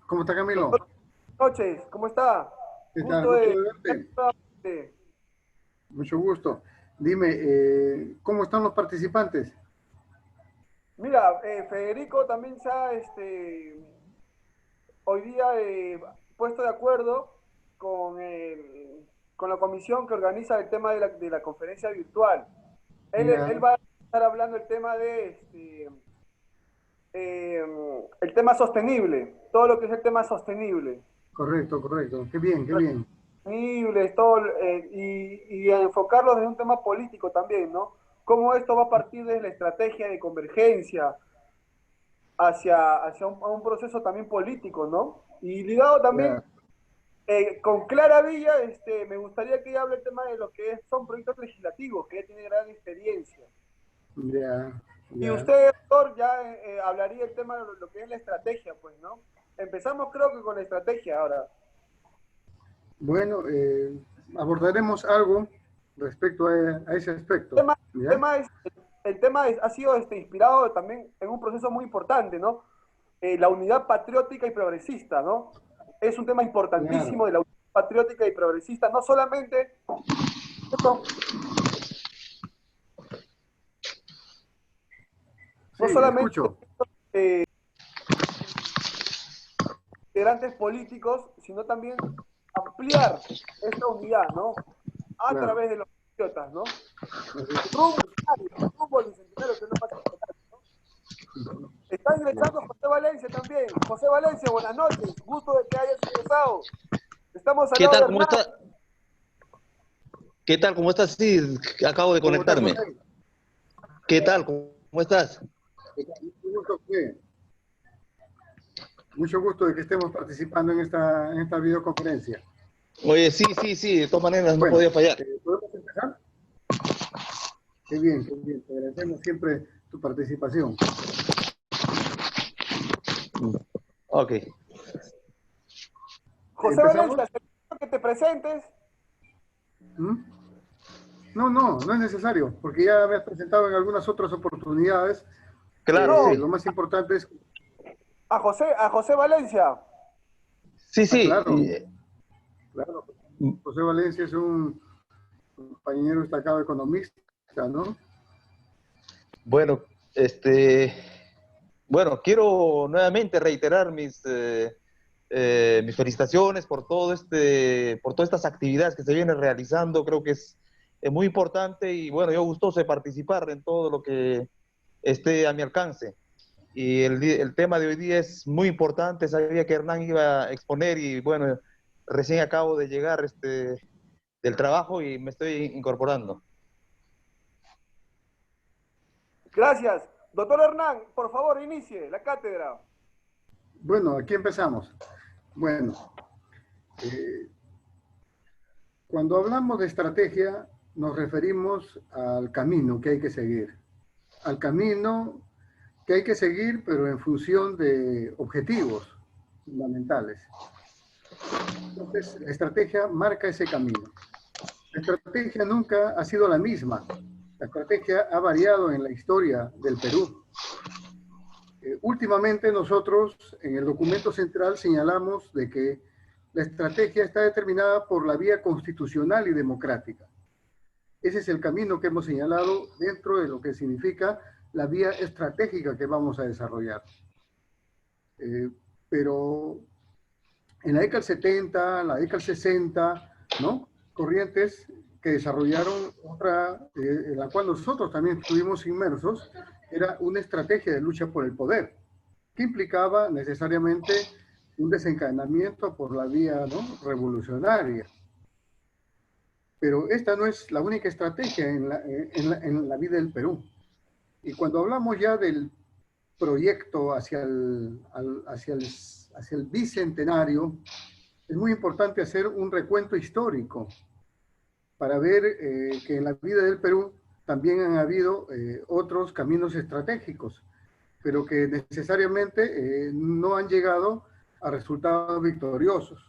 ¿Cómo está Camilo? Doctor, buenas noches, ¿cómo está? ¿Qué tal? Gusto Gusto de... de verte. Mucho gusto. Dime, ¿cómo están los participantes? Mira, Federico también se ha hoy día puesto de acuerdo con, con la comisión que organiza el tema de la conferencia virtual. Él Ya, va a estar hablando el tema eh, el tema sostenible, todo lo que es el tema sostenible. correcto, correcto. Qué bien, qué bien. Sostenibles, todo, y a enfocarlo desde un tema político también, ¿no? Cómo esto va a partir de la estrategia de convergencia hacia a un proceso también político, ¿no? Y ligado también Ya, con Clara Villa, me gustaría que ella hable el tema de lo que son proyectos legislativos, que ella tiene gran experiencia. ya, Y ya. usted, doctor, ya hablaría el tema de lo que es la estrategia, pues, ¿no? Empezamos creo que con la estrategia ahora. Bueno, abordaremos algo respecto a ese aspecto, tema, ¿ya? tema es, el tema ha sido inspirado también en un proceso muy importante, ¿no? La unidad patriótica y progresista, ¿no? Es un tema Claro. importantísimo de la unidad patriótica y progresista, no solamente, Sí, no solamente escucho. integrantes políticos, sino también ampliar esta unidad, ¿no? A Claro. través de los patriotas, ¿no? Rumbo al bicentenario, que es lo más importante, ¿no? Está Ya. ingresando José Valencia también. José Valencia, buenas noches. Gusto de que hayas ingresado. Estamos al ¿Qué lado de tal? ¿Cómo Hernán. está? ¿Qué tal? ¿Cómo estás? Sí, acabo de ¿Cómo está conectarme. José? ¿Qué tal? ¿Cómo estás? Mucho gusto, José. Mucho gusto de que estemos participando en esta videoconferencia. Oye, sí, sí, sí, de todas maneras no Bueno, podía fallar. ¿podemos empezar? Qué bien, qué bien. Te agradecemos siempre tu participación. Ok. José ¿Empezamos? Valencia, que te presentes. ¿Mm? No, no, no es necesario, porque ya me has presentado en algunas otras oportunidades. Claro, No, Lo sí. más importante es, a José Valencia. Sí, sí. claro, claro, José Valencia es un compañero destacado economista, ¿no? Bueno, este, bueno, quiero nuevamente reiterar mis felicitaciones por todo por todas estas actividades que se vienen realizando. Creo que es muy importante y bueno, yo gustoso de participar en todo lo que esté a mi alcance. Y el tema de hoy día es muy importante. Sabía que Hernán iba a exponer y bueno, recién acabo de llegar del trabajo y me estoy incorporando. Gracias. Doctor Hernán, por favor, inicie la cátedra. Bueno, aquí empezamos. Bueno, eh, cuando hablamos de estrategia, nos referimos al camino que hay que seguir. Al camino que hay que seguir, pero en función de objetivos fundamentales. Entonces, la estrategia marca ese camino. La estrategia nunca ha sido la misma. La estrategia ha variado en la historia del Perú. Últimamente nosotros en el documento central señalamos de que la estrategia está determinada por la vía constitucional y democrática. Ese es el camino que hemos señalado dentro de lo que significa la vía estratégica que vamos a desarrollar. Eh, pero en la década del 70, la década del 60, ¿no? Corrientes que desarrollaron otra, en la cual nosotros también estuvimos inmersos, era una estrategia de lucha por el poder, que implicaba necesariamente un desencadenamiento por la vía, ¿no?, revolucionaria. Pero esta no es la única estrategia en la vida del Perú. Y cuando hablamos ya del proyecto hacia el bicentenario, es muy importante hacer un recuento histórico para ver que en la vida del Perú también han habido otros caminos estratégicos, pero que necesariamente no han llegado a resultados victoriosos.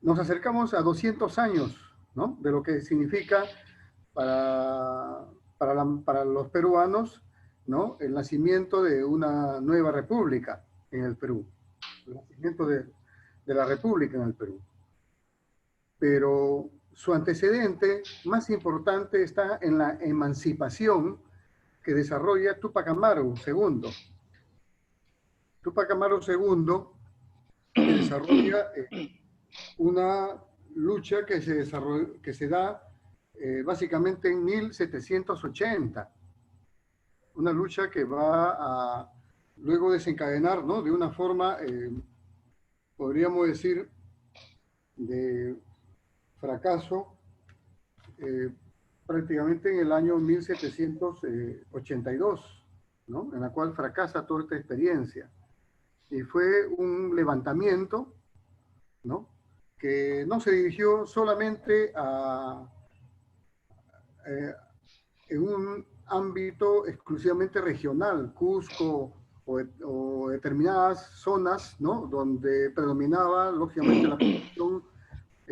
Nos acercamos a 200 años, ¿no?, de lo que significa para los peruanos, ¿no?, el nacimiento de una nueva república. en el Perú, el nacimiento de la República en el Perú. Pero su antecedente más importante está en la emancipación que desarrolla Túpac Amaru II. Túpac Amaru II que desarrolla una lucha que se da básicamente en 1780. Una lucha que va a luego desencadenar, ¿no?, de una forma, podríamos decir, de fracaso, prácticamente en el año 1782, ¿no?, en la cual fracasa toda esta experiencia. Y fue un levantamiento, ¿no?, que no se dirigió solamente en un ámbito exclusivamente regional, Cusco o determinadas zonas, ¿no?, donde predominaba, lógicamente, la población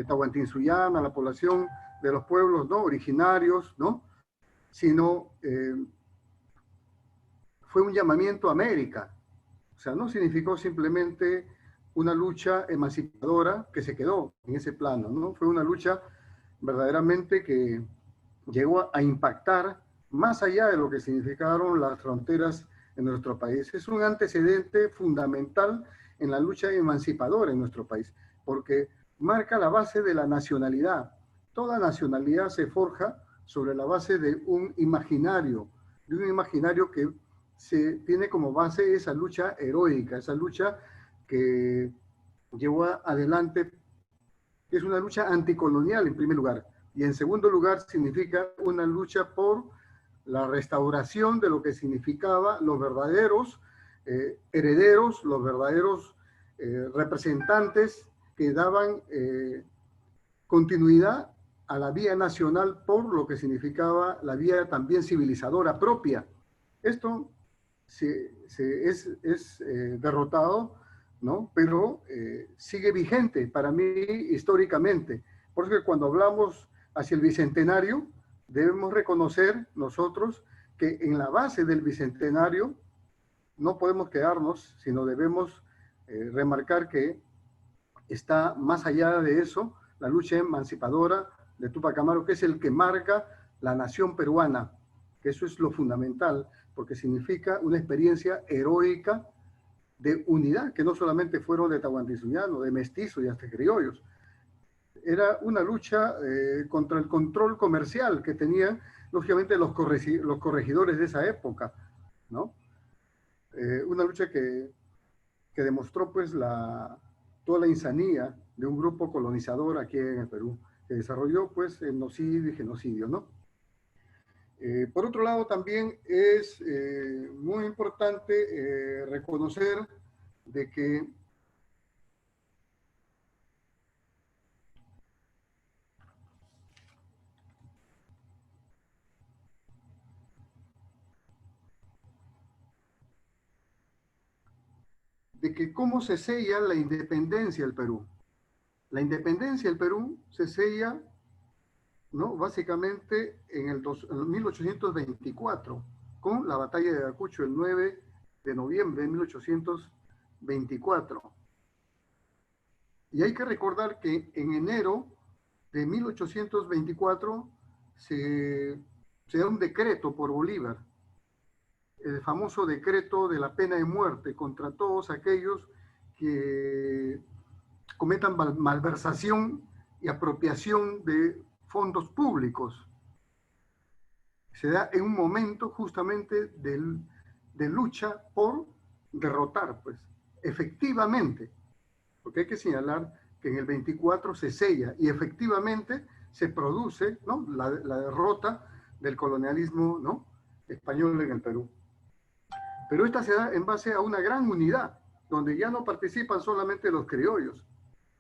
tahuantinsullana, la población de los pueblos, ¿no?, originarios, ¿no?, sino fue un llamamiento a América. O sea, no significó simplemente una lucha emancipadora que se quedó en ese plano, ¿no? Fue una lucha verdaderamente que llegó a impactar más allá de lo que significaron las fronteras en nuestro país. Es un antecedente fundamental en la lucha emancipadora en nuestro país, porque marca la base de la nacionalidad. Toda nacionalidad se forja sobre la base de un imaginario que se tiene como base esa lucha heroica, esa lucha que llevó adelante, es una lucha anticolonial en primer lugar, y en segundo lugar significa una lucha por la restauración de lo que significaba los verdaderos herederos, los verdaderos representantes que daban continuidad a la vía nacional por lo que significaba la vía también civilizadora propia. Esto es derrotado, ¿no?, pero sigue vigente para mí históricamente. Por eso que cuando hablamos hacia el Bicentenario, debemos reconocer nosotros que en la base del Bicentenario no podemos quedarnos, sino debemos remarcar que está más allá de eso la lucha emancipadora de Túpac Amaru, que es el que marca la nación peruana, que eso es lo fundamental, porque significa una experiencia heroica de unidad, que no solamente fueron de tahuantinsuyanos, de mestizos y hasta criollos. Era una lucha contra el control comercial que tenían, lógicamente, los corregidores de esa época, ¿no? Una lucha que demostró, pues, toda la insanía de un grupo colonizador aquí en el Perú, que desarrolló, pues, genocidio y genocidio, ¿no? Por otro lado, también es muy importante reconocer de que cómo se sella la independencia del Perú. La independencia del Perú se sella, ¿no?, básicamente en el 1824, con la batalla de Ayacucho el 9 de noviembre de 1824. Y hay que recordar que en enero de 1824 se da un decreto por Bolívar, el famoso decreto de la pena de muerte contra todos aquellos que cometan malversación y apropiación de fondos públicos. Se da en un momento justamente de lucha por derrotar, pues, efectivamente, porque hay que señalar que en el 24 se sella y efectivamente se produce, ¿no?, la derrota del colonialismo, ¿no?, español en el Perú. Pero esta se da en base a una gran unidad, donde ya no participan solamente los criollos,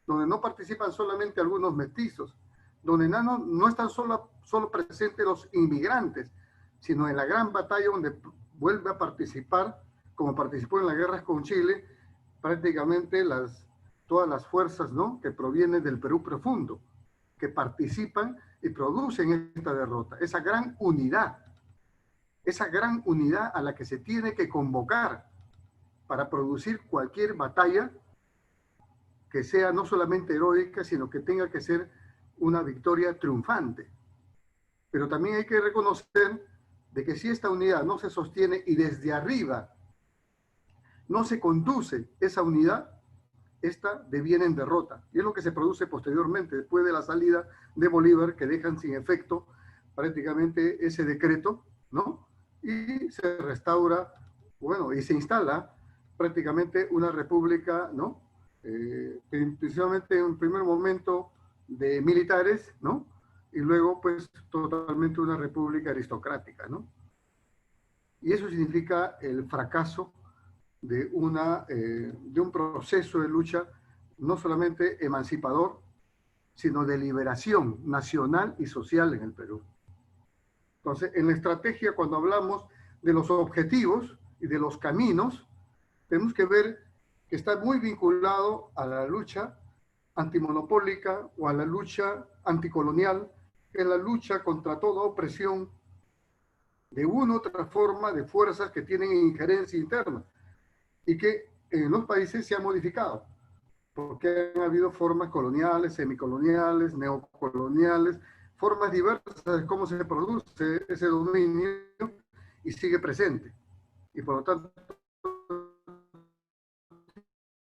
donde no participan solamente algunos mestizos, donde no están solo presentes los inmigrantes, sino en la gran batalla donde vuelve a participar, como participó en las guerras con Chile, prácticamente todas las fuerzas, ¿no?, que provienen del Perú profundo, que participan y producen esta derrota, esa gran unidad a la que se tiene que convocar, para producir cualquier batalla que sea no solamente heroica, sino que tenga que ser una victoria triunfante. Pero también hay que reconocer de que si esta unidad no se sostiene y desde arriba no se conduce esa unidad, esta deviene en derrota. Y es lo que se produce posteriormente, después de la salida de Bolívar, que dejan sin efecto prácticamente ese decreto, ¿no? Y se restaura, bueno, y se instala prácticamente una república, ¿no? Principalmente en un primer momento de militares, ¿no? Y luego, pues, totalmente una república aristocrática, ¿no? Y eso significa el fracaso de un proceso de lucha no solamente emancipador, sino de liberación nacional y social en el Perú. Entonces, en la estrategia, cuando hablamos de los objetivos y de los caminos, tenemos que ver que está muy vinculado a la lucha antimonopólica o a la lucha anticolonial, que es la lucha contra toda opresión de una u otra forma de fuerzas que tienen injerencia interna y que en los países se ha modificado, porque han habido formas coloniales, semicoloniales, neocoloniales, formas diversas de cómo se produce ese dominio y sigue presente. Y por lo tanto,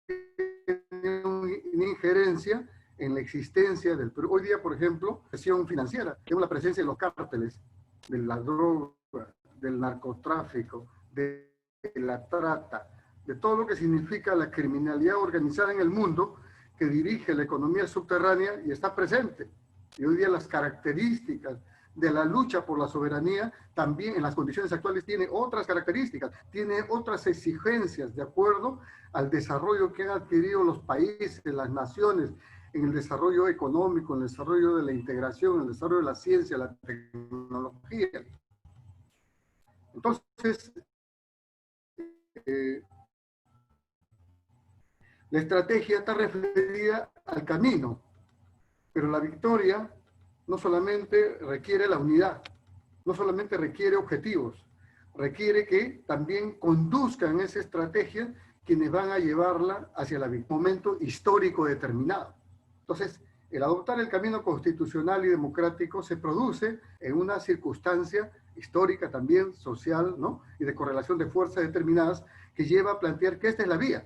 tiene una injerencia en la existencia del Perú. Hoy día, por ejemplo, presión financiera, tenemos la presencia de los cárteles, de la droga, del narcotráfico, de la trata, de todo lo que significa la criminalidad organizada en el mundo que dirige la economía subterránea y está presente. Y hoy día las características de la lucha por la soberanía también en las condiciones actuales tiene otras características, tiene otras exigencias de acuerdo al desarrollo que han adquirido los países, las naciones, en el desarrollo económico, en el desarrollo de la integración, en el desarrollo de la ciencia, la tecnología. Entonces, la estrategia está referida al camino, pero la victoria no solamente requiere la unidad, no solamente requiere objetivos, requiere que también conduzcan esa estrategia quienes van a llevarla hacia el momento histórico determinado. Entonces, el adoptar el camino constitucional y democrático se produce en una circunstancia histórica también, social, ¿no? Y de correlación de fuerzas determinadas que lleva a plantear que esta es la vía.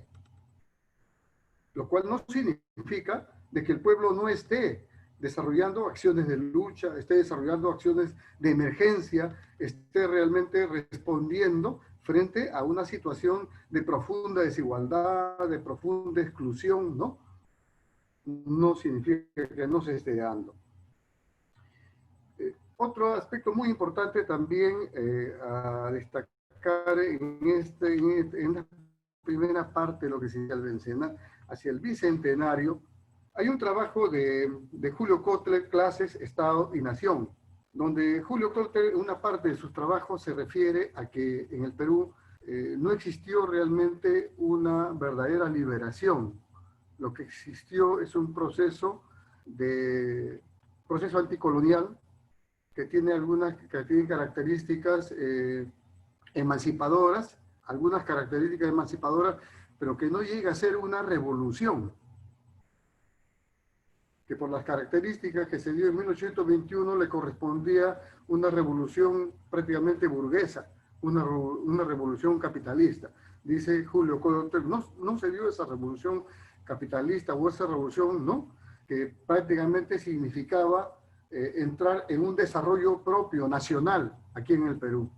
Lo cual no significa de que el pueblo no esté desarrollando acciones de lucha, esté desarrollando acciones de emergencia, esté realmente respondiendo frente a una situación de profunda desigualdad, de profunda exclusión, ¿no? No significa que no se esté dando. Otro aspecto muy importante también a destacar en la primera parte de lo que se menciona, hacia el bicentenario, hay un trabajo de Julio Kotler, Clases, Estado y Nación, donde Julio Kotler, una parte de sus trabajos se refiere a que en el Perú no existió realmente una verdadera liberación. Lo que existió es un proceso anticolonial que tiene características emancipadoras, pero que no llega a ser una revolución, que por las características que se dio en 1821 le correspondía una revolución prácticamente burguesa, una revolución capitalista. Dice Julio Kotler, no se dio esa revolución capitalista o esa revolución, ¿no?, que prácticamente significaba entrar en un desarrollo propio, nacional, aquí en el Perú.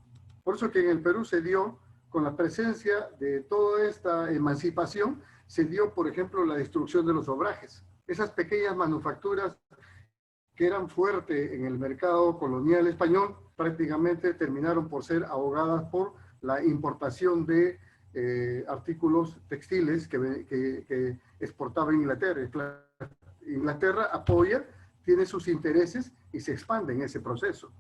Por eso que en el Perú se dio, con la presencia de toda esta emancipación, se dio, por ejemplo, la destrucción de los obrajes. Esas pequeñas manufacturas que eran fuertes en el mercado colonial español, prácticamente terminaron por ser ahogadas por la importación de artículos textiles que exportaba Inglaterra. Inglaterra apoya, tiene sus intereses y se expande en ese proceso.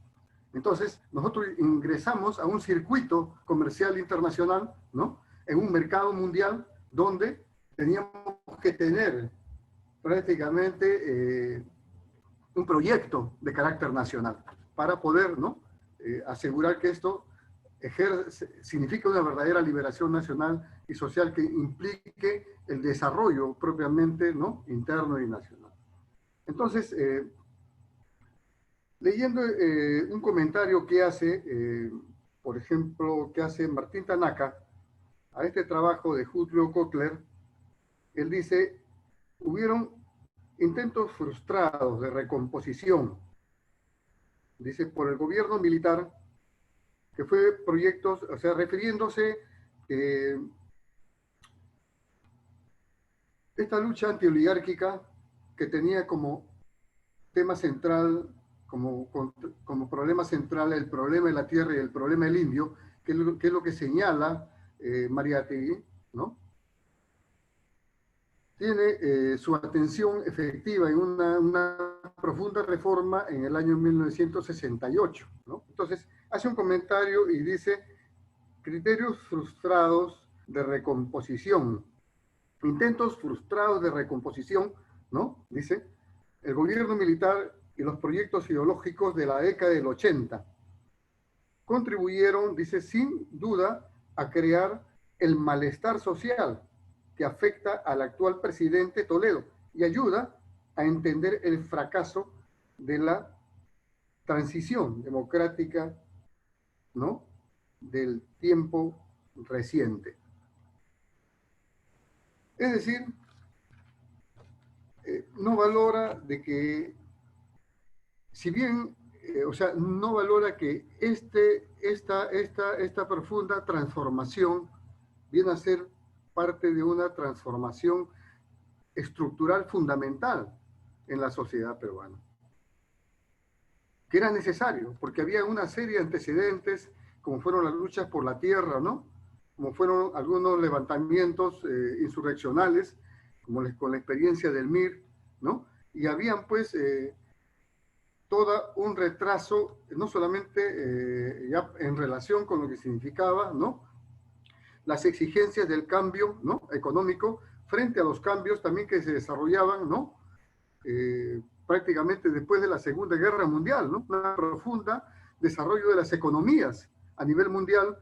Entonces, nosotros ingresamos a un circuito comercial internacional, ¿no?, en un mercado mundial donde teníamos que tener prácticamente un proyecto de carácter nacional para poder, ¿no?, asegurar que esto significa una verdadera liberación nacional y social que implique el desarrollo propiamente, ¿no?, interno y nacional. Entonces, leyendo un comentario que hace, por ejemplo, que hace Martín Tanaka a este trabajo de Julio Kotler, él dice, hubieron intentos frustrados de recomposición, dice, por el gobierno militar, que fue proyectos, o sea, refiriéndose esta lucha antioligárquica que tenía como tema central, como problema central el problema de la tierra y el problema del indio, que es lo que señala Mariátegui, ¿no? Tiene su atención efectiva en una profunda reforma en el año 1968, ¿no? Entonces, hace un comentario y dice, criterios frustrados de recomposición, intentos frustrados de recomposición, ¿no? Dice, el gobierno militar y los proyectos ideológicos de la década del 80 contribuyeron, dice, sin duda, a crear el malestar social que afecta al actual presidente Toledo y ayuda a entender el fracaso de la transición democrática, ¿no?, del tiempo reciente. Es decir, no valora de que, si bien, o sea, no valora que esta profunda transformación viene a ser parte de una transformación estructural fundamental en la sociedad peruana, que era necesario, porque había una serie de antecedentes, como fueron las luchas por la tierra, ¿no?, como fueron algunos levantamientos insurreccionales, como con la experiencia del MIR, ¿no? Y habían, pues, todo un retraso, no solamente ya en relación con lo que significaba, ¿no?, las exigencias del cambio, ¿no?, económico, frente a los cambios también que se desarrollaban, ¿no?, prácticamente después de la Segunda Guerra Mundial, ¿no?, una profunda desarrollo de las economías a nivel mundial,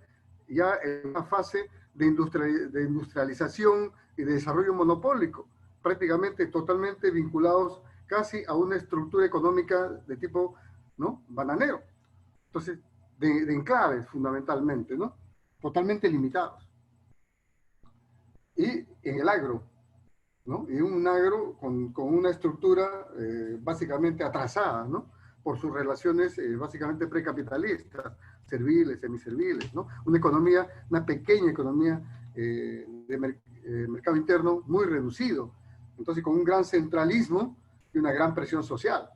ya en una fase de industrialización y de desarrollo monopólico, prácticamente totalmente vinculados casi a una estructura económica de tipo, ¿no?, bananero. Entonces, de enclaves fundamentalmente, ¿no?, totalmente limitados. Y en el agro, ¿no?, y un agro con una estructura básicamente atrasada, ¿no?, por sus relaciones básicamente precapitalistas, serviles, semiserviles, ¿no?, una economía, una pequeña economía de mercado interno muy reducido, entonces con un gran centralismo y una gran presión social.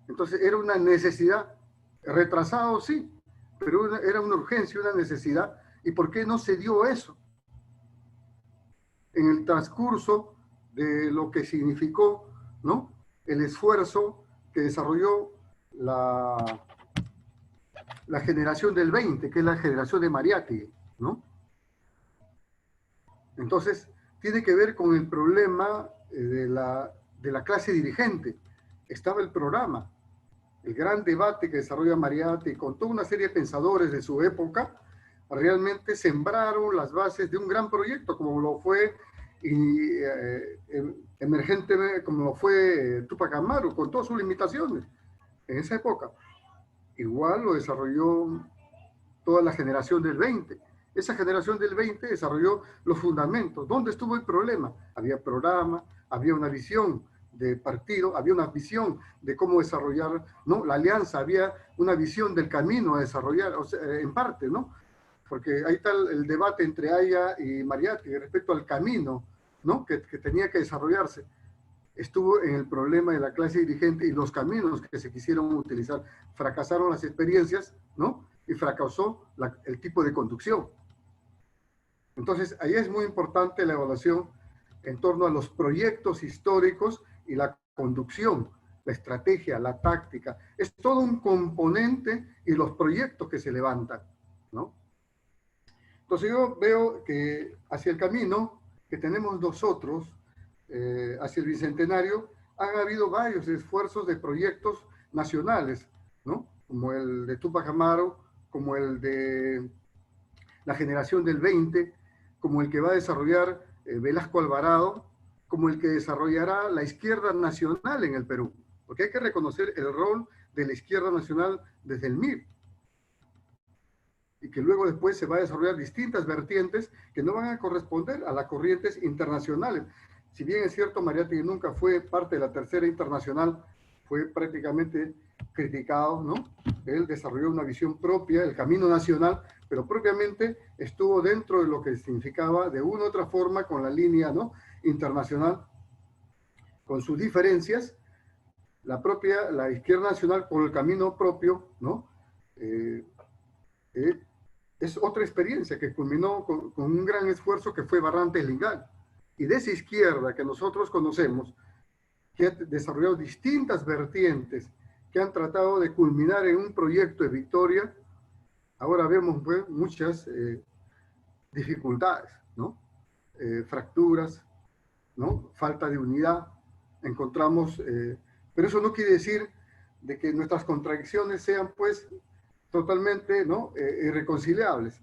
Entonces era una necesidad, retrasado sí, pero era una urgencia, una necesidad. ¿Y por qué no se dio eso en el transcurso de lo que significó, ¿no?, el esfuerzo que desarrolló la generación del 20, que es la generación de Mariátegui, ¿no? Entonces, tiene que ver con el problema de la clase dirigente. Estaba el programa, el gran debate que desarrolla Mariátegui con toda una serie de pensadores de su época, realmente sembraron las bases de un gran proyecto, como lo fue emergente, como lo fue Túpac Amaru, con todas sus limitaciones en esa época. Igual lo desarrolló toda la generación del 20. Esa generación del 20 desarrolló los fundamentos. ¿Dónde estuvo el problema? Había programa, había una visión de partido, había una visión de cómo desarrollar, ¿no?, la alianza, había una visión del camino a desarrollar, o sea, en parte, ¿no?, porque ahí está el debate entre Aya y Mariátegui respecto al camino, ¿no?, que tenía que desarrollarse. Estuvo en el problema de la clase dirigente y los caminos que se quisieron utilizar. Fracasaron las experiencias, ¿no?, y fracasó el tipo de conducción. Entonces, ahí es muy importante la evaluación en torno a los proyectos históricos y la conducción, la estrategia, la táctica. Es todo un componente y los proyectos que se levantan, ¿no? Entonces yo veo que hacia el camino que tenemos nosotros, hacia el Bicentenario, han habido varios esfuerzos de proyectos nacionales, ¿no?, como el de Túpac Amaru, como el de la generación del 20, como el que va a desarrollar Velasco Alvarado, como el que desarrollará la izquierda nacional en el Perú, porque hay que reconocer el rol de la izquierda nacional desde el MIR, y que luego después se va a desarrollar distintas vertientes que no van a corresponder a las corrientes internacionales. Si bien es cierto, Mariátegui nunca fue parte de la Tercera Internacional, fue prácticamente criticado, ¿no? Él desarrolló una visión propia, el camino nacional, pero propiamente estuvo dentro de lo que significaba de una u otra forma con la línea, ¿no?, internacional, con sus diferencias, la izquierda nacional con el camino propio, ¿no? Es otra experiencia que culminó con un gran esfuerzo que fue Barrantes Lingal. Y de esa izquierda que nosotros conocemos, que ha desarrollado distintas vertientes, que han tratado de culminar en un proyecto de victoria, ahora vemos pues, muchas dificultades, ¿no? Fracturas, ¿no? Falta de unidad, encontramos, pero eso no quiere decir de que nuestras contradicciones sean pues totalmente, ¿no?, irreconciliables,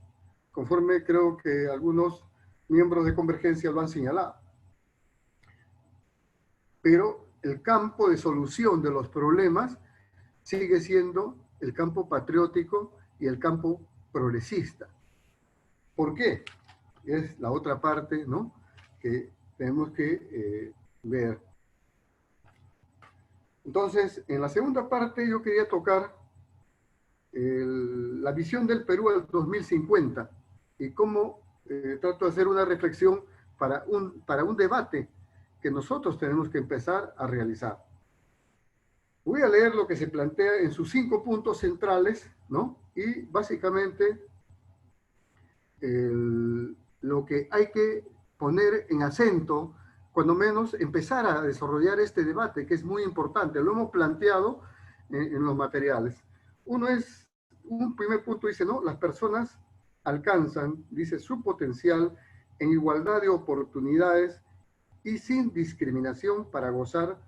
conforme creo que algunos miembros de Convergencia lo han señalado. Pero el campo de solución de los problemas sigue siendo el campo patriótico y el campo progresista. ¿Por qué? Es la otra parte, ¿no?, que tenemos que ver. Entonces, en la segunda parte yo quería tocar la visión del Perú al 2050 y cómo trato de hacer una reflexión para un debate que nosotros tenemos que empezar a realizar. Voy a leer lo que se plantea en sus 5 puntos centrales, ¿no? Y básicamente lo que hay que poner en acento, cuando menos empezar a desarrollar este debate, que es muy importante. Lo hemos planteado en los materiales. Un primer punto dice, ¿no? Las personas alcanzan, dice, su potencial en igualdad de oportunidades y sin discriminación para gozar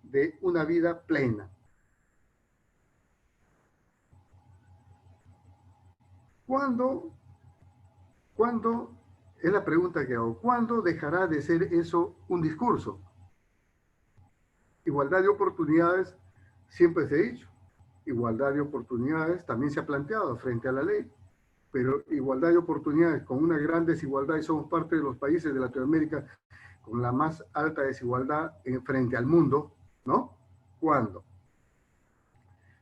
de una vida plena. ¿Cuándo es la pregunta que hago? ¿Cuándo dejará de ser eso un discurso? Igualdad de oportunidades siempre se ha dicho. Igualdad de oportunidades también se ha planteado frente a la ley. Pero igualdad de oportunidades con una gran desigualdad, y somos parte de los países de Latinoamérica con la más alta desigualdad frente al mundo, ¿no? ¿Cuándo?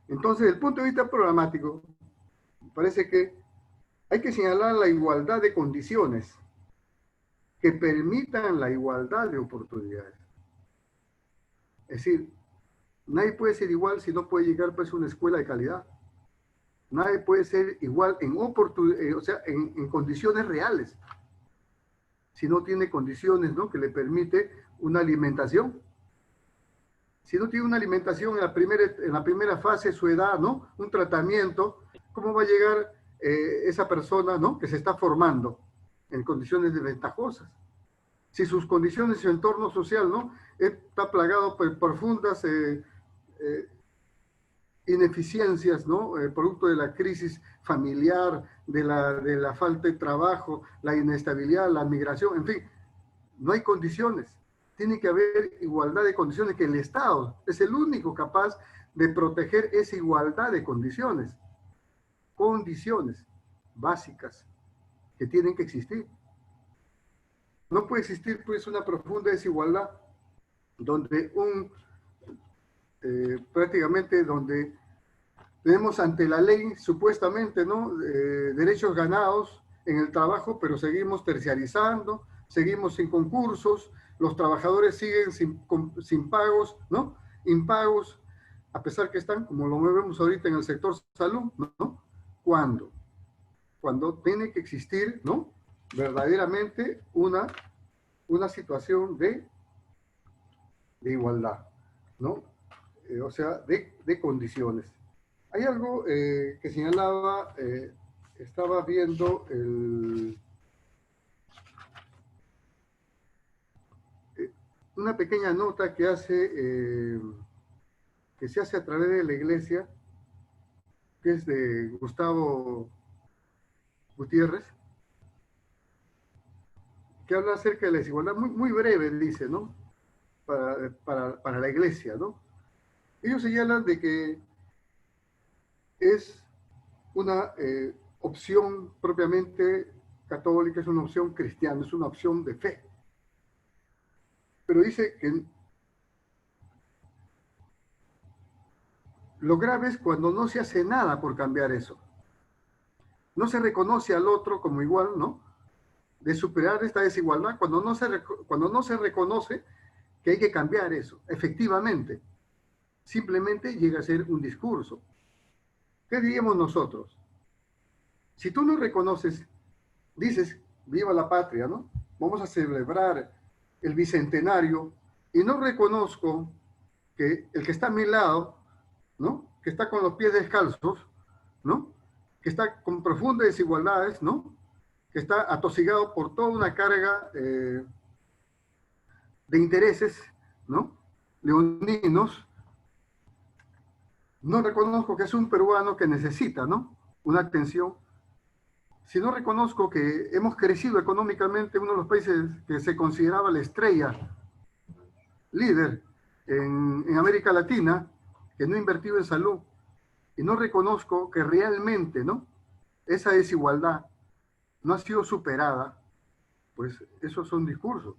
Entonces, desde el punto de vista programático, parece que hay que señalar la igualdad de condiciones que permitan la igualdad de oportunidades. Es decir, nadie puede ser igual si no puede llegar pues, a una escuela de calidad. Nadie puede ser igual en condiciones reales, si no tiene condiciones, ¿no?, que le permite una alimentación. Si no tiene una alimentación en la primera fase de su edad, ¿no?, un tratamiento, ¿cómo va a llegar esa persona, ¿no?, que se está formando en condiciones desventajosas? Si sus condiciones y su entorno social, ¿no?, está plagado por profundas ineficiencias, ¿no?, producto de la crisis familiar, de la falta de trabajo, la inestabilidad, la migración, en fin, no hay condiciones. Tiene que haber igualdad de condiciones, que el Estado es el único capaz de proteger esa igualdad de condiciones. Condiciones básicas que tienen que existir. No puede existir, pues, una profunda desigualdad donde prácticamente donde tenemos ante la ley, supuestamente, ¿no?, derechos ganados en el trabajo, pero seguimos terciarizando, seguimos sin concursos, los trabajadores siguen sin pagos, ¿no?, impagos, a pesar que están, como lo vemos ahorita en el sector salud, ¿no? ¿Cuándo? Cuando tiene que existir, ¿no?, verdaderamente una situación de igualdad, ¿no? O sea, de condiciones. Hay algo que señalaba, estaba viendo una pequeña nota que se hace a través de la iglesia, que es de Gustavo Gutiérrez, que habla acerca de la desigualdad, muy, muy breve, dice, ¿no? Para la iglesia, ¿no? Ellos señalan de que es una opción propiamente católica, es una opción cristiana, es una opción de fe. Pero dice que lo grave es cuando no se hace nada por cambiar eso. No se reconoce al otro como igual, ¿no? De superar esta desigualdad, cuando no se reconoce que hay que cambiar eso, efectivamente. Simplemente llega a ser un discurso. ¿Qué diríamos nosotros? Si tú no reconoces, dices, viva la patria, ¿no? Vamos a celebrar el bicentenario y no reconozco que el que está a mi lado, ¿no? Que está con los pies descalzos, ¿no? Que está con profundas desigualdades, ¿no? Que está atosigado por toda una carga de intereses, ¿no? Leoninos. No reconozco que es un peruano que necesita, ¿no? Una atención. Si no reconozco que hemos crecido económicamente, uno de los países que se consideraba la estrella líder en América Latina, que no ha invertido en salud, y no reconozco que realmente, ¿no? Esa desigualdad no ha sido superada, pues esos son discursos.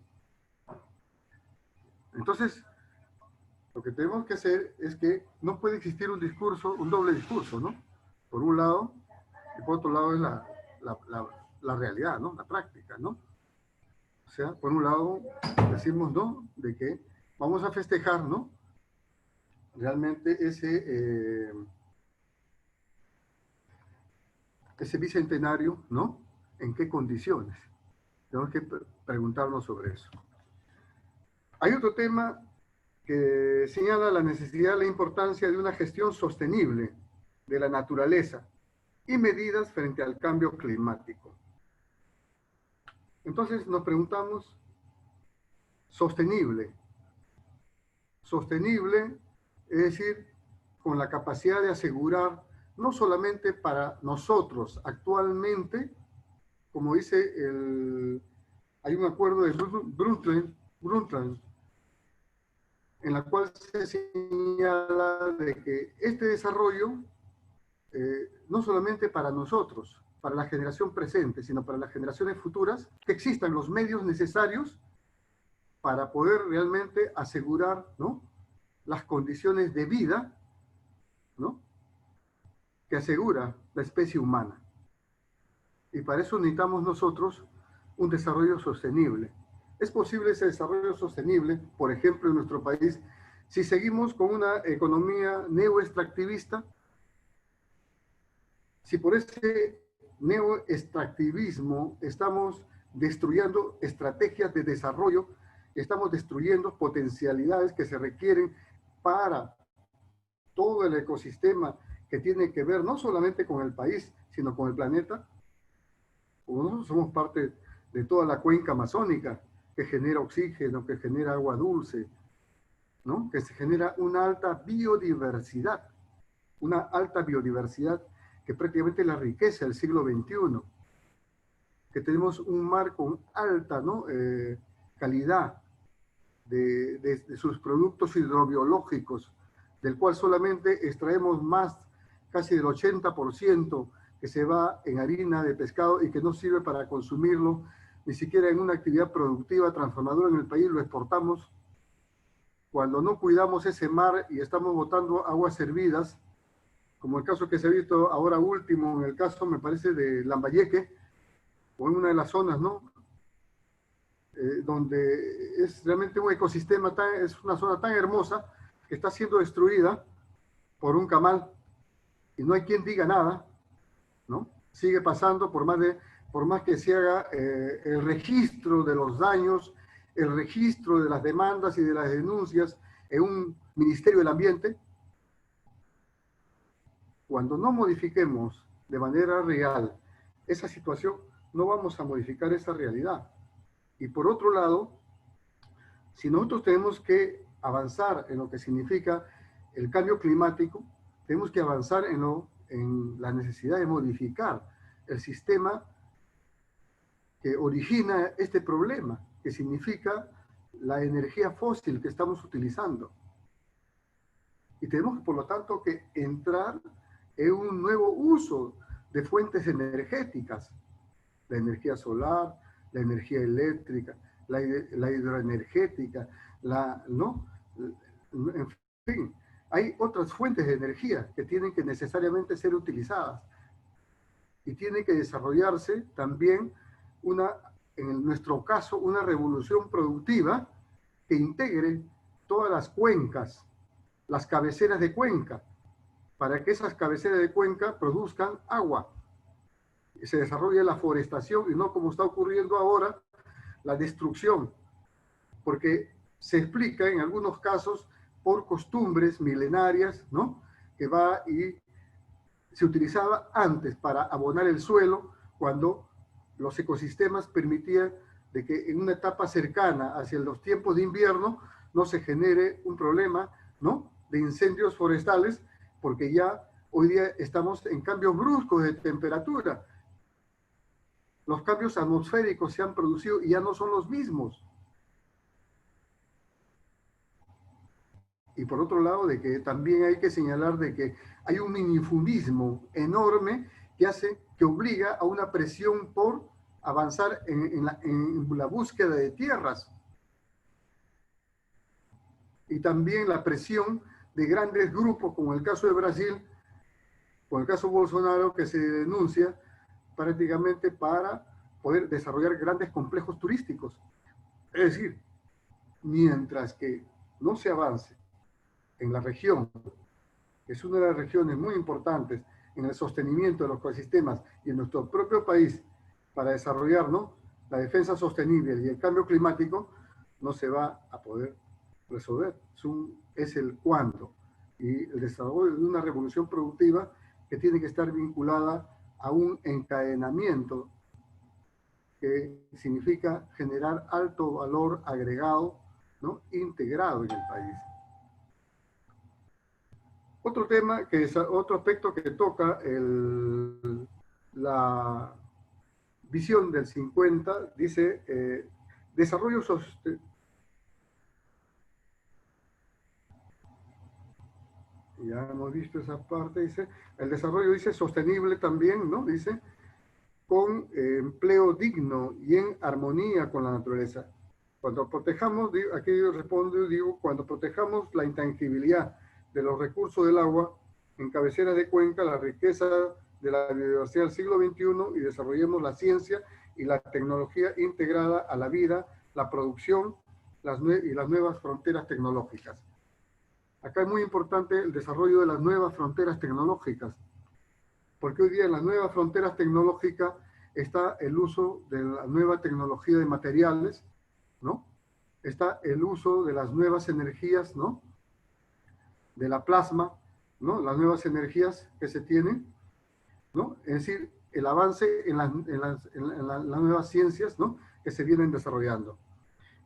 Entonces, lo que tenemos que hacer es que no puede existir un discurso, un doble discurso, ¿no? Por un lado, y por otro lado es la realidad, ¿no? La práctica, ¿no? O sea, por un lado, decimos, ¿no? De que vamos a festejar, ¿no? Realmente ese bicentenario, ¿no? ¿En qué condiciones? Tenemos que preguntarnos sobre eso. Hay otro tema que señala la necesidad, la importancia de una gestión sostenible de la naturaleza y medidas frente al cambio climático. Entonces nos preguntamos, sostenible. Sostenible, es decir, con la capacidad de asegurar, no solamente para nosotros actualmente, como dice hay un acuerdo de Brundtland, en la cual se señala de que este desarrollo, no solamente para nosotros, para la generación presente, sino para las generaciones futuras, que existan los medios necesarios para poder realmente asegurar, ¿no? Las condiciones de vida, ¿no? Que asegura la especie humana. Y para eso necesitamos nosotros un desarrollo sostenible. ¿Es posible ese desarrollo sostenible, por ejemplo, en nuestro país, si seguimos con una economía neoextractivista? Si por ese neoextractivismo estamos destruyendo estrategias de desarrollo, estamos destruyendo potencialidades que se requieren para todo el ecosistema que tiene que ver no solamente con el país, sino con el planeta. Como nosotros somos parte de toda la cuenca amazónica, que genera oxígeno, que genera agua dulce, ¿no? Que se genera una alta biodiversidad que prácticamente es la riqueza del siglo XXI, que tenemos un mar con alta, ¿no? Calidad de sus productos hidrobiológicos, del cual solamente extraemos más, casi del 80% que se va en harina de pescado y que no sirve para consumirlo, ni siquiera en una actividad productiva transformadora en el país, lo exportamos. Cuando no cuidamos ese mar y estamos botando aguas hervidas, como el caso que se ha visto ahora último, en el caso, me parece, de Lambayeque, o en una de las zonas, ¿no? Donde es realmente un ecosistema, es una zona tan hermosa que está siendo destruida por un camal y no hay quien diga nada, ¿no? Sigue pasando por más que se haga el registro de los daños, el registro de las demandas y de las denuncias en un Ministerio del Ambiente. Cuando no modifiquemos de manera real esa situación, no vamos a modificar esa realidad. Y por otro lado, si nosotros tenemos que avanzar en lo que significa el cambio climático, tenemos que avanzar en la necesidad de modificar el sistema que origina este problema, que significa la energía fósil que estamos utilizando. Y tenemos, por lo tanto, que entrar en un nuevo uso de fuentes energéticas, la energía solar, la energía eléctrica, la hidroenergética, ¿no? En fin, hay otras fuentes de energía que tienen que necesariamente ser utilizadas y tiene que desarrollarse también en nuestro caso, una revolución productiva que integre todas las cuencas, las cabeceras de cuenca, para que esas cabeceras de cuenca produzcan agua. Se desarrolle la forestación y no como está ocurriendo ahora, la destrucción, porque se explica en algunos casos por costumbres milenarias, ¿no? Que va y se utilizaba antes para abonar el suelo, cuando los ecosistemas permitían de que en una etapa cercana hacia los tiempos de invierno no se genere un problema, ¿no?, de incendios forestales, porque ya hoy día estamos en cambios bruscos de temperatura. Los cambios atmosféricos se han producido y ya no son los mismos. Y por otro lado, de que también hay que señalar de que hay un minifundismo enorme que obliga a una presión por avanzar en la búsqueda de tierras. Y también la presión de grandes grupos, como el caso de Brasil, con el caso Bolsonaro, que se denuncia prácticamente para poder desarrollar grandes complejos turísticos. Es decir, mientras que no se avance en la región, que es una de las regiones muy importantes en el sostenimiento de los ecosistemas y en nuestro propio país para desarrollar, ¿no?, la defensa sostenible y el cambio climático, no se va a poder resolver. Es el cuándo. Y el desarrollo de una revolución productiva que tiene que estar vinculada a un encadenamiento que significa generar alto valor agregado, ¿no?, integrado en el país. Otro tema, otro aspecto que toca la visión del 50, dice desarrollo sostenible. Ya hemos visto esa parte, dice, el desarrollo, dice, sostenible también, ¿no? Dice, con empleo digno y en armonía con la naturaleza. Cuando protejamos, aquí yo respondo, digo, cuando protejamos la intangibilidad de los recursos del agua en cabeceras de cuenca, la riqueza de la biodiversidad del siglo XXI, y desarrollemos la ciencia y la tecnología integrada a la vida, la producción y las nuevas fronteras tecnológicas. Acá es muy importante el desarrollo de las nuevas fronteras tecnológicas, porque hoy día en las nuevas fronteras tecnológicas está el uso de la nueva tecnología de materiales, ¿no? Está el uso de las nuevas energías, ¿no?, de la plasma, ¿no?, las nuevas energías que se tienen, ¿no? Es decir, el avance en las nuevas ciencias, ¿no?, que se vienen desarrollando.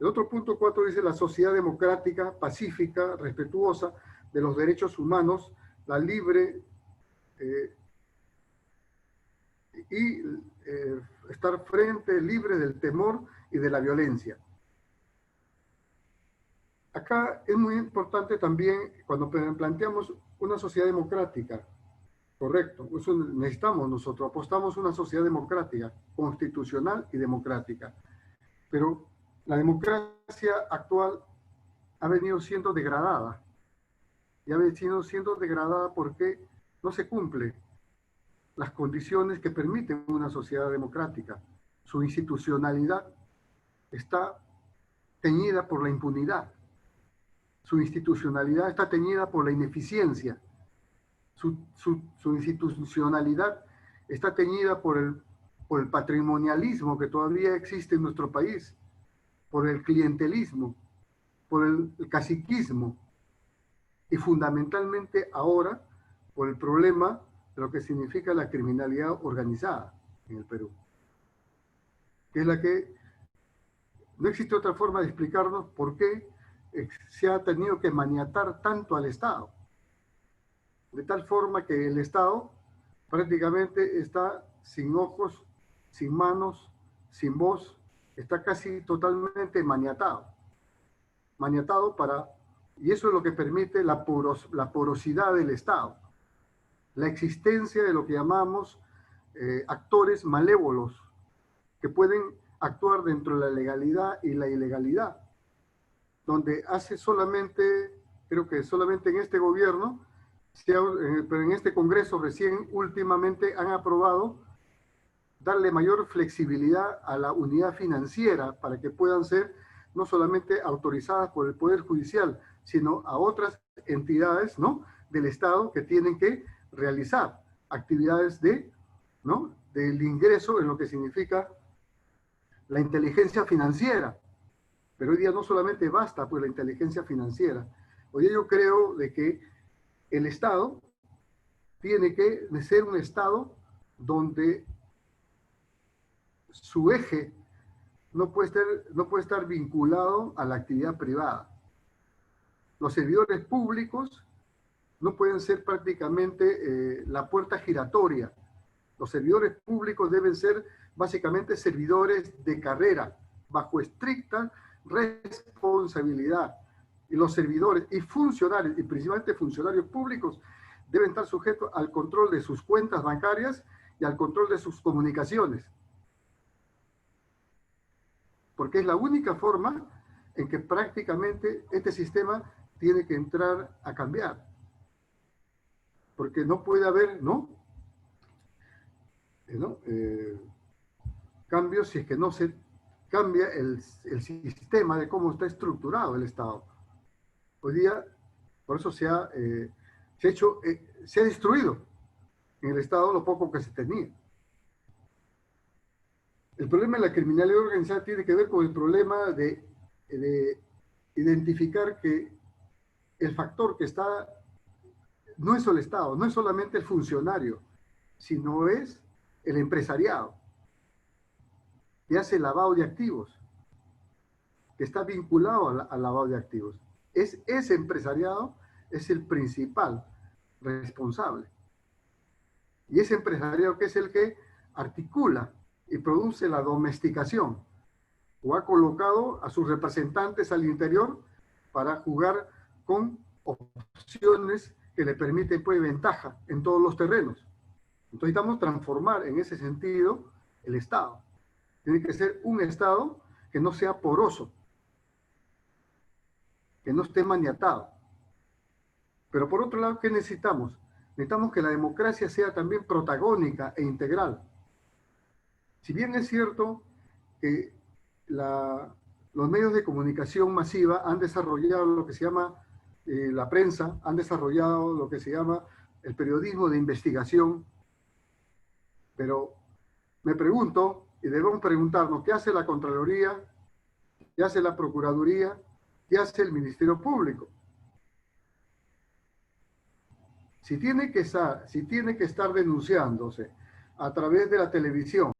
El otro punto 4 dice la sociedad democrática, pacífica, respetuosa de los derechos humanos, la libre estar libre del temor y de la violencia. Acá es muy importante también cuando planteamos una sociedad democrática, correcto, eso necesitamos nosotros, apostamos una sociedad democrática, constitucional y democrática, pero la democracia actual ha venido siendo degradada, y ha venido siendo degradada porque no se cumplen las condiciones que permiten una sociedad democrática. Su institucionalidad está teñida por la impunidad. Su institucionalidad está teñida por la ineficiencia. Su institucionalidad está teñida por el patrimonialismo que todavía existe en nuestro país, por el clientelismo, por el caciquismo y fundamentalmente ahora por el problema de lo que significa la criminalidad organizada en el Perú, que es la que no existe otra forma de explicarnos por qué se ha tenido que maniatar tanto al Estado, de tal forma que el Estado prácticamente está sin ojos, sin manos, sin voz, está casi totalmente maniatado. Maniatado para, y eso es lo que permite la porosidad del Estado, la existencia de lo que llamamos actores malévolos que pueden actuar dentro de la legalidad y la ilegalidad, donde hace solamente, creo que solamente en este gobierno, pero en este Congreso recién últimamente han aprobado darle mayor flexibilidad a la unidad financiera para que puedan ser no solamente autorizadas por el Poder Judicial, sino a otras entidades, ¿no?, del Estado que tienen que realizar actividades de, ¿no?, del ingreso en lo que significa la inteligencia financiera. Pero hoy día no solamente basta pues la inteligencia financiera. Hoy día yo creo de que el Estado tiene que ser un Estado donde su eje no puede estar vinculado a la actividad privada. Los servidores públicos no pueden ser prácticamente la puerta giratoria. Los servidores públicos deben ser básicamente servidores de carrera, bajo estricta responsabilidad. Y los servidores y funcionarios, y principalmente funcionarios públicos, deben estar sujetos al control de sus cuentas bancarias y al control de sus comunicaciones. Porque es la única forma en que prácticamente este sistema tiene que entrar a cambiar. Porque no puede haber, cambios si es que no se cambia el sistema de cómo está estructurado el Estado. Hoy día, por eso se ha destruido en el Estado lo poco que se tenía. El problema de la criminalidad organizada tiene que ver con el problema de identificar que el factor que está no es el Estado, no es solamente el funcionario, sino es el empresariado que hace lavado de activos, que está vinculado al lavado de activos. Ese empresariado es el principal responsable. Y ese empresariado que es el que articula y produce la domesticación, o ha colocado a sus representantes al interior para jugar con opciones que le permiten pues ventaja en todos los terrenos. Entonces necesitamos transformar en ese sentido el Estado. Tiene que ser un Estado que no sea poroso, que no esté maniatado. Pero por otro lado, ¿qué necesitamos? Necesitamos que la democracia sea también protagónica e integral. Si bien es cierto que los medios de comunicación masiva han desarrollado lo que se llama la prensa, han desarrollado lo que se llama el periodismo de investigación, pero me pregunto, y debemos preguntarnos, ¿qué hace la Contraloría? ¿Qué hace la Procuraduría? ¿Qué hace el Ministerio Público? Si tiene que estar denunciándose a través de la televisión,